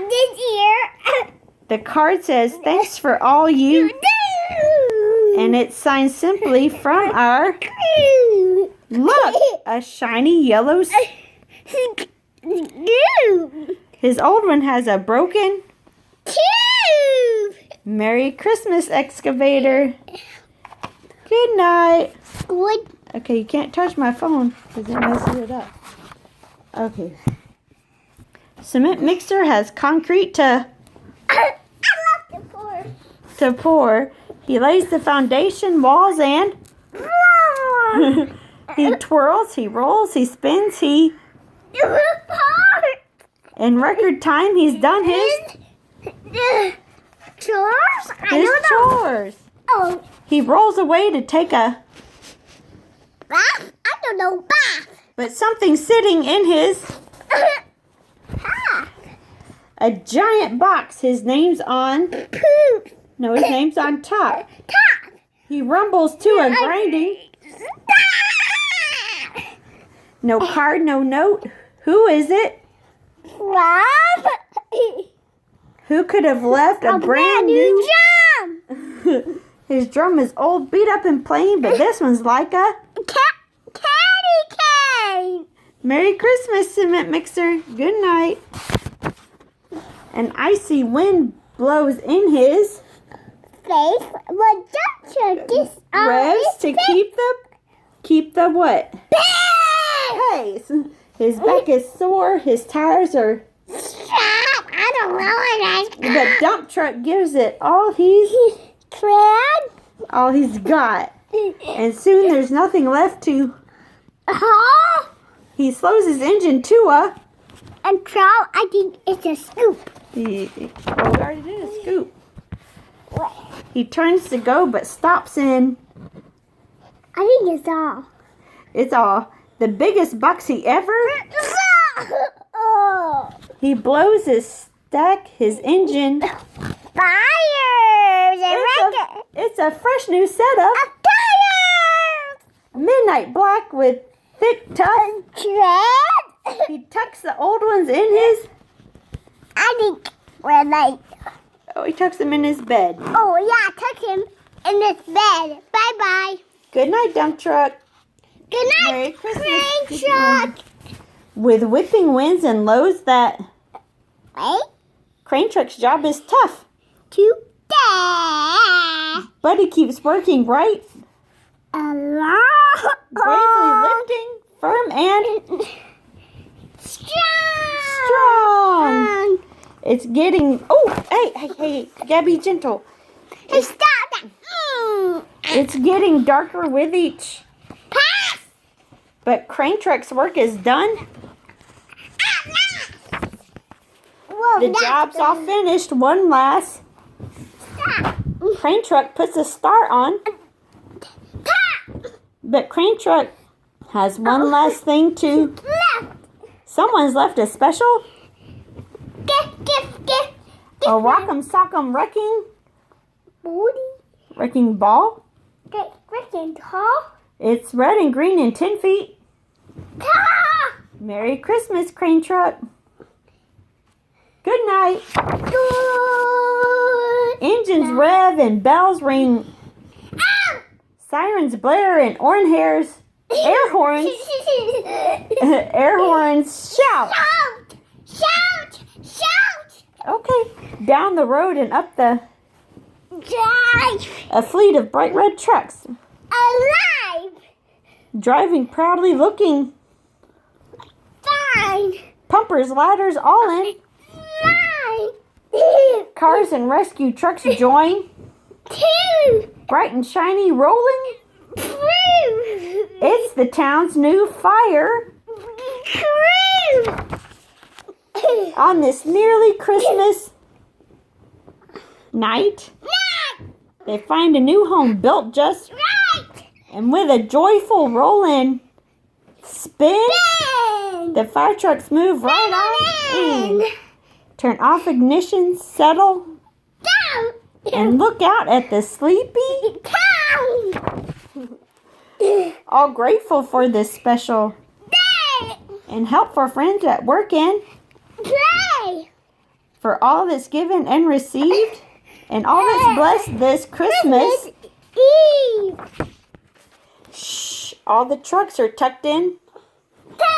this year. The card says, "Thanks for all you," and it's signed simply from our, look, a shiny yellow. His old one has a broken Tube. Merry Christmas excavator. Good night. Good. Okay, you can't touch my phone because it messes it up. Okay. Cement mixer has concrete I love the floor. to pour. He lays the foundation, walls, and he twirls, he rolls, he spins, he... In record time, he's done his chores. chores. Oh, He rolls away to take a... bath. I don't know bath. But something's sitting in his... A giant box. His name's on... Poop. No, his name's on top. Top. He rumbles to a grinding. No card, no note. Who is it? Rob. Who could have left a brand new... jump. His drum is old, beat up and plain, but this one's like a... Candy cane. Merry Christmas, cement mixer. Good night. An icy wind blows in his... Face. Well, don't you just... revs to keep the what? Pace. His back is sore. His tires are... Stop. I don't know what The dump truck gives it all he's got. And soon there's nothing left to... Huh? He slows his engine to a... And trout, I think it's a scoop. We already did a scoop. He turns to go but stops in... I think it's all. It's all. The biggest bucks he ever... Oh. He blows his stack, his engine... Fires! It's a fresh new setup. Tires! Midnight black with thick tough. Tread? He tucks the old ones in his... I think we're late. Oh, he tucks them in his bed. Oh, yeah, tuck him in his bed. Bye-bye. Good night, dump truck. Good night, Merry Christmas. crane truck. With whipping winds and lows that... Wait. Crane truck's job is tough. Today. But he keeps working right. Bravely lifting, firm and... strong. It's getting... Oh, hey, Gabby, gentle. Stop that. It's getting darker with each. Pass. But Crane Truck's work is done. Whoa, The job's all finished. One last. Stop. Crane Truck puts a star on. But Crane Truck has one last thing to... Left. Someone's left a special... Gift. A rock'em sock'em Booty. wrecking ball. Freaking tall. It's red and green and 10 feet. Ta! Merry Christmas, Crane Truck. Good night. Good. Engines rev and bells ring. Sirens blare and air horns shout. Shout. Okay, down the road and up the... Drive. A fleet of bright red trucks. Alive. Driving proudly, looking. Fine. Pumpers, ladders, all in. Fine. Cars and rescue trucks join. Two. Bright and shiny, rolling. Crew. It's the town's new fire. Crew. On this nearly Christmas night, they find a new home built just Right. and with a joyful roll and spin, Bang. the fire trucks move right on in. Turn off ignition, settle, Down. and look out at the sleepy, Down. all grateful for this special Day. and help for friends at work and Play. for all that's given and received, and all that's blessed this Christmas. Eve. Shh, all the trucks are tucked in.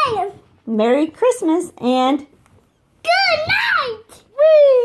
Time. Merry Christmas and Good night. whee!